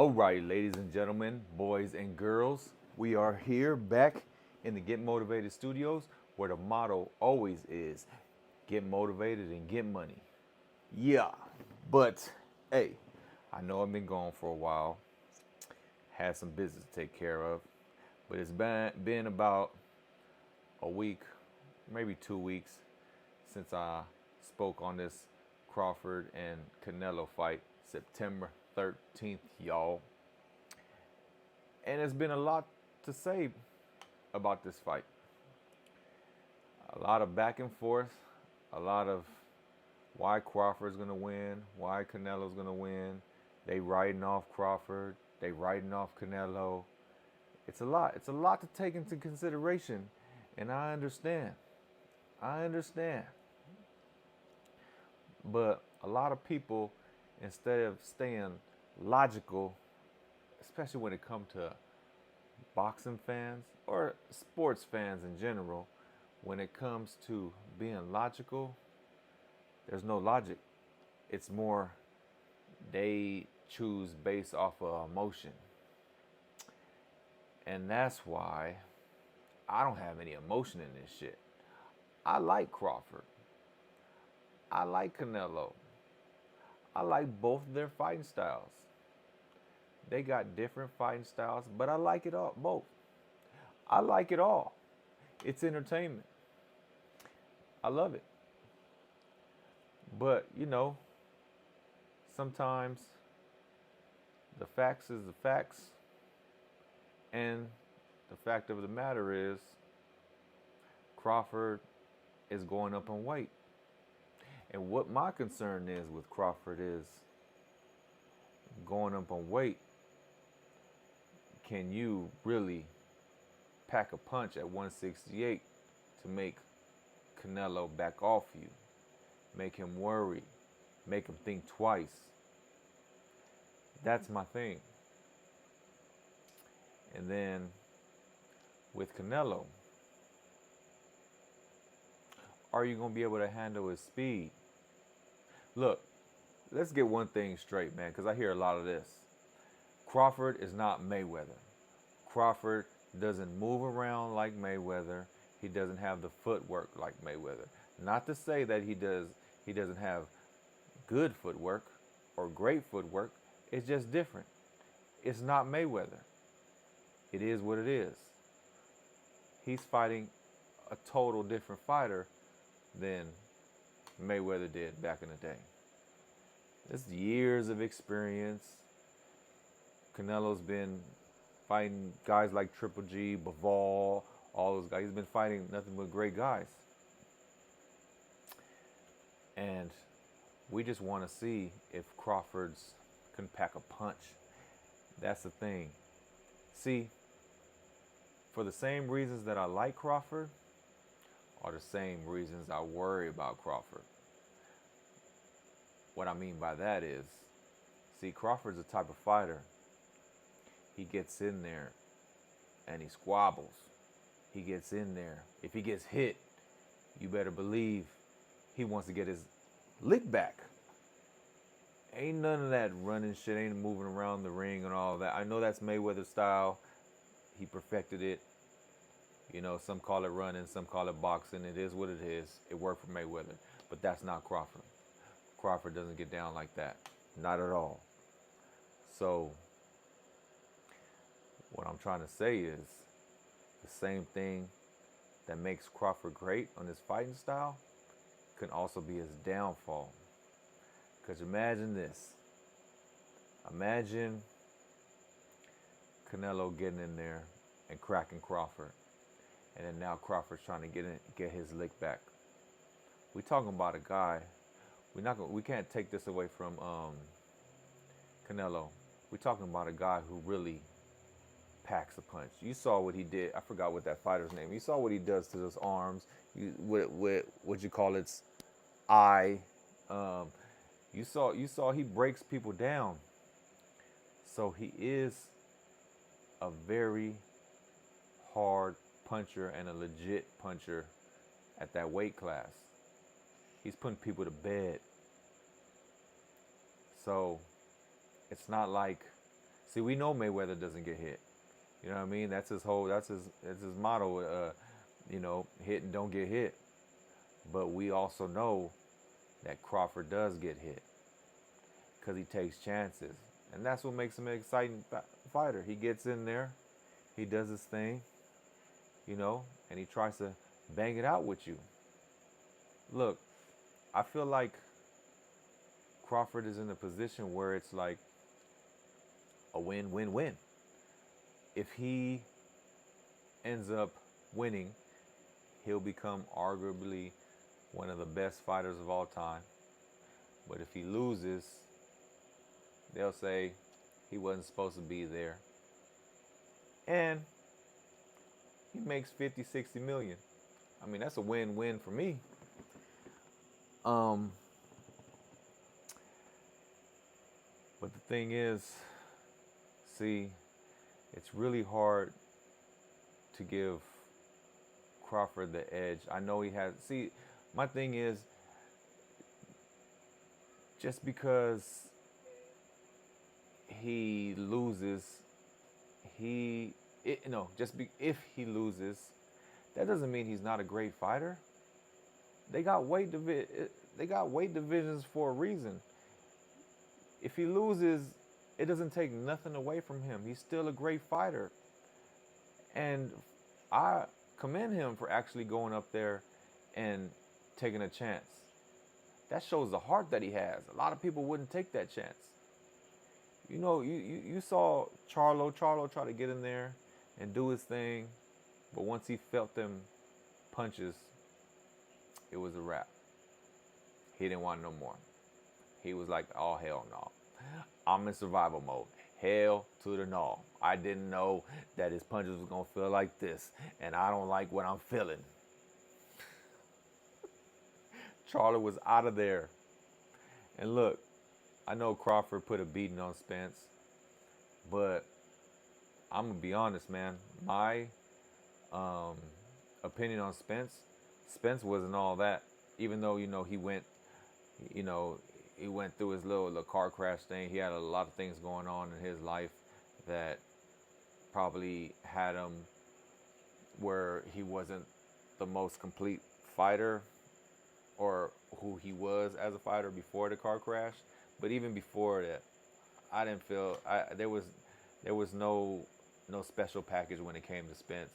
Alright, ladies and gentlemen, boys and girls, we are here back in the Get Motivated Studios where the motto always is get motivated and get money. Yeah, but hey, I know I've been gone for a while, had some business to take care of, but it's been about a week, maybe 2 weeks since I spoke on this Crawford and Canelo fight, September 13th, y'all. And there's been a lot to say about this fight. A lot of back and forth, a lot of why Crawford's gonna win, why Canelo's gonna win. They writing off Crawford, they writing off Canelo. It's a lot. It's a lot to take into consideration, and I understand. I understand. But a lot of people, instead of staying logical, especially when it comes to boxing fans or sports fans in general, when it comes to being logical, there's no logic. It's more they choose based off of emotion. And that's why I don't have any emotion in this shit. I like Crawford. I like Canelo. I like both of their fighting styles. They got different fighting styles, but I like it all, both. I like it all. It's entertainment. I love it. But, sometimes the facts is the facts. And the fact of the matter is, Crawford is going up in weight. And what my concern is with Crawford is going up on weight. Can you really pack a punch at 168 to make Canelo back off you? Make him worry. Make him think twice. That's my thing. And then with Canelo, are you going to be able to handle his speed? Look, let's get one thing straight, man, because I hear a lot of this. Crawford is not Mayweather. Crawford doesn't move around like Mayweather. He doesn't have the footwork like Mayweather. Not to say that he doesn't have good footwork or great footwork. It's just different. It's not Mayweather. It is what it is. He's fighting a total different fighter than Mayweather did back in the day. It's years of experience. Canelo's been fighting guys like Triple G, Bivol, all those guys. He's been fighting nothing but great guys. And we just want to see if Crawford's can pack a punch. That's the thing. See, for the same reasons that I like Crawford are the same reasons I worry about Crawford. What I mean by that is, see, Crawford's the type of fighter, he gets in there and he squabbles. He gets in there. If he gets hit, you better believe he wants to get his lick back. Ain't none of that running shit, ain't moving around the ring and all that. I know that's Mayweather style. He perfected it. Some call it running, some call it boxing. It is what it is. It worked for Mayweather. But that's not Crawford. Crawford doesn't get down like that. Not at all. So, what I'm trying to say is the same thing that makes Crawford great on his fighting style can also be his downfall. Because imagine this. Imagine Canelo getting in there and cracking Crawford. And then now Crawford's trying to get his lick back. We talking about a guy. We can't take this away from Canelo. We're talking about a guy who really packs a punch. You saw what he did. I forgot what that fighter's name. You saw what he does to his arms. With what you call its eye. You saw he breaks people down. So he is a very hard puncher and a legit puncher at that weight class. He's putting people to bed. So it's not like See, we know Mayweather doesn't get hit. You know what I mean? That's his motto. Hit and don't get hit. But we also know that Crawford does get hit because he takes chances, and that's what makes him an exciting fighter. He gets in there, he does his thing, and he tries to bang it out with you. Look, I feel like Crawford is in a position where it's like a win-win-win. If he ends up winning, he'll become arguably one of the best fighters of all time. But if he loses, they'll say he wasn't supposed to be there. And he makes 50, 60 million. I mean, that's a win-win for me. But the thing is, see, it's really hard to give Crawford the edge. I know he has. See, my thing is, just because he loses, if he loses, that doesn't mean he's not a great fighter. They got weight divisions for a reason. If he loses, it doesn't take nothing away from him. He's still a great fighter. And I commend him for actually going up there and taking a chance. That shows the heart that he has. A lot of people wouldn't take that chance. You saw Charlo try to get in there and do his thing, but once he felt them punches, it was a wrap. He didn't want no more. He was like, oh, hell no. I'm in survival mode. Hell to the no. I didn't know that his punches was going to feel like this, and I don't like what I'm feeling. Charlie was out of there. And look, I know Crawford put a beating on Spence, but I'm going to be honest, man. My opinion on Spence wasn't all that. Even though, he went through his little car crash thing. He had a lot of things going on in his life that probably had him where he wasn't the most complete fighter or who he was as a fighter before the car crash. But even before that, I didn't feel there was no special package when it came to Spence.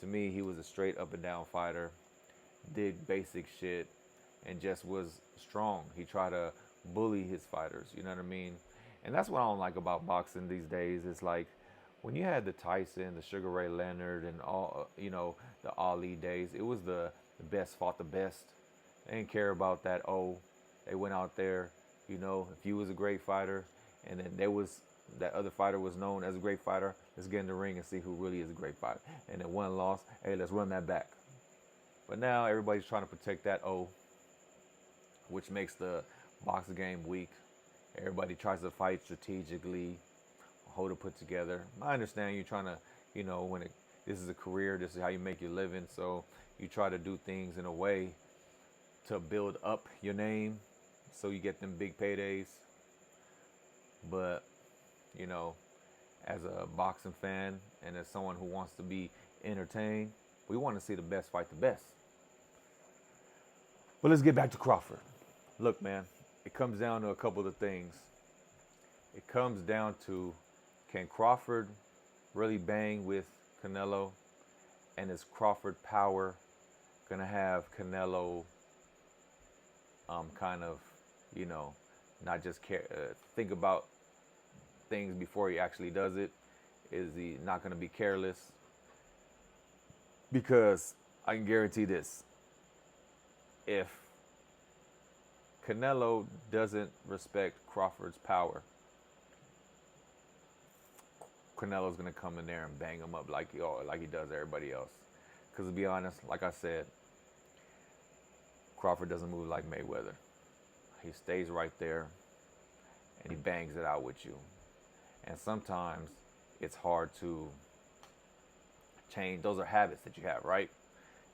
To me, he was a straight up and down fighter, did basic shit, and just was strong. He tried to bully his fighters, you know what I mean? And that's what I don't like about boxing these days. It's like when you had the Tyson, the Sugar Ray Leonard, and all, the Ali days, it was the best fought the best. They didn't care about that. Oh, they went out there, if you was a great fighter, and then that other fighter was known as a great fighter, let's get in the ring and see who really is a great fighter. And then one loss, hey, let's run that back. But now everybody's trying to protect that O, which makes the boxing game weak. Everybody tries to fight strategically, hold it put together. I understand you're trying to, this is a career, this is how you make your living, so you try to do things in a way to build up your name so you get them big paydays. But, as a boxing fan and as someone who wants to be entertained, we want to see the best fight the best. But let's get back to Crawford. Look, man, it comes down to a couple of things. It comes down to, can Crawford really bang with Canelo? And is Crawford power going to have Canelo kind of, not just think about things before he actually does it? Is he not going to be careless? Because I can guarantee this. If Canelo doesn't respect Crawford's power, Canelo's going to come in there and bang him up like he does everybody else. Because to be honest, like I said, Crawford doesn't move like Mayweather. He stays right there and he bangs it out with you. And sometimes it's hard to change. Those are habits that you have, right?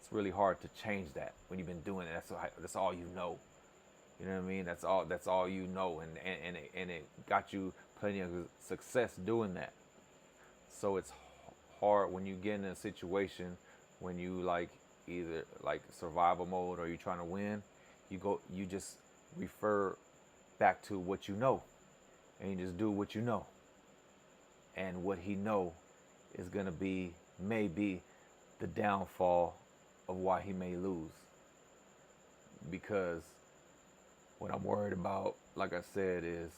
It's really hard to change that when you've been doing it. That's all you know. You know what I mean? That's all you know, and it got you plenty of success doing that. So it's hard when you get in a situation when you like either like survival mode or you're trying to win. You just refer back to what you know, and you just do what you know. And what he know is gonna be maybe the downfall of why he may lose. Because what I'm worried about, like I said, is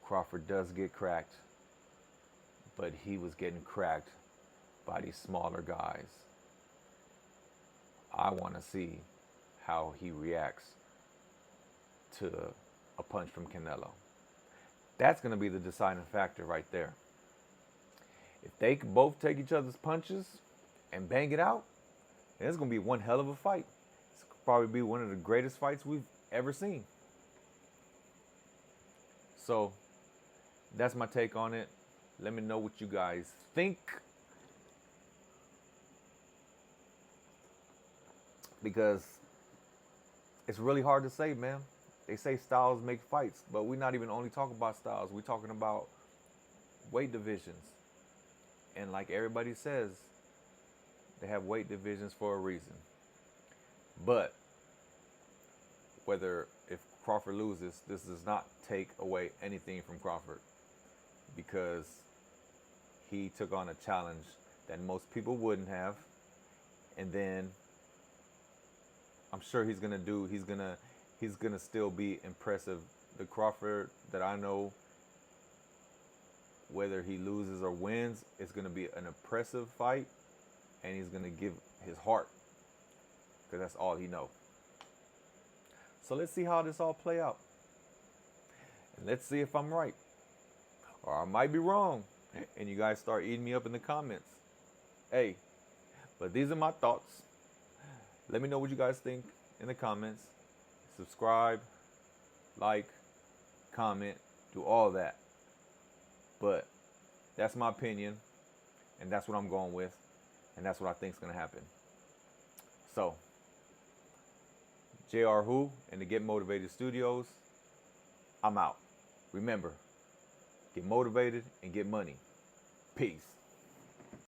Crawford does get cracked, but he was getting cracked by these smaller guys. I want to see how he reacts to a punch from Canelo. That's going to be the deciding factor right there. If they can both take each other's punches and bang it out, then it's going to be one hell of a fight. It's probably be one of the greatest fights we've ever seen. So that's my take on it. Let me know what you guys think. Because it's really hard to say, man. They say styles make fights, but we're not even only talking about styles. We're talking about weight divisions. And like everybody says, they have weight divisions for a reason. But if Crawford loses, this does not take away anything from Crawford, because he took on a challenge that most people wouldn't have. And then I'm sure he's gonna still be impressive. The Crawford that I know, whether he loses or wins, it's gonna be an impressive fight, and he's gonna give his heart, because that's all he knows. So let's see how this all play out, and let's see if I'm right, or I might be wrong, and you guys start eating me up in the comments. Hey, but these are my thoughts. Let me know what you guys think in the comments. Subscribe, like, comment, do all that. But that's my opinion, and that's what I'm going with, and that's what I think is going to happen. So, JR Who in the Get Motivated Studios, I'm out. Remember, get motivated and get money. Peace.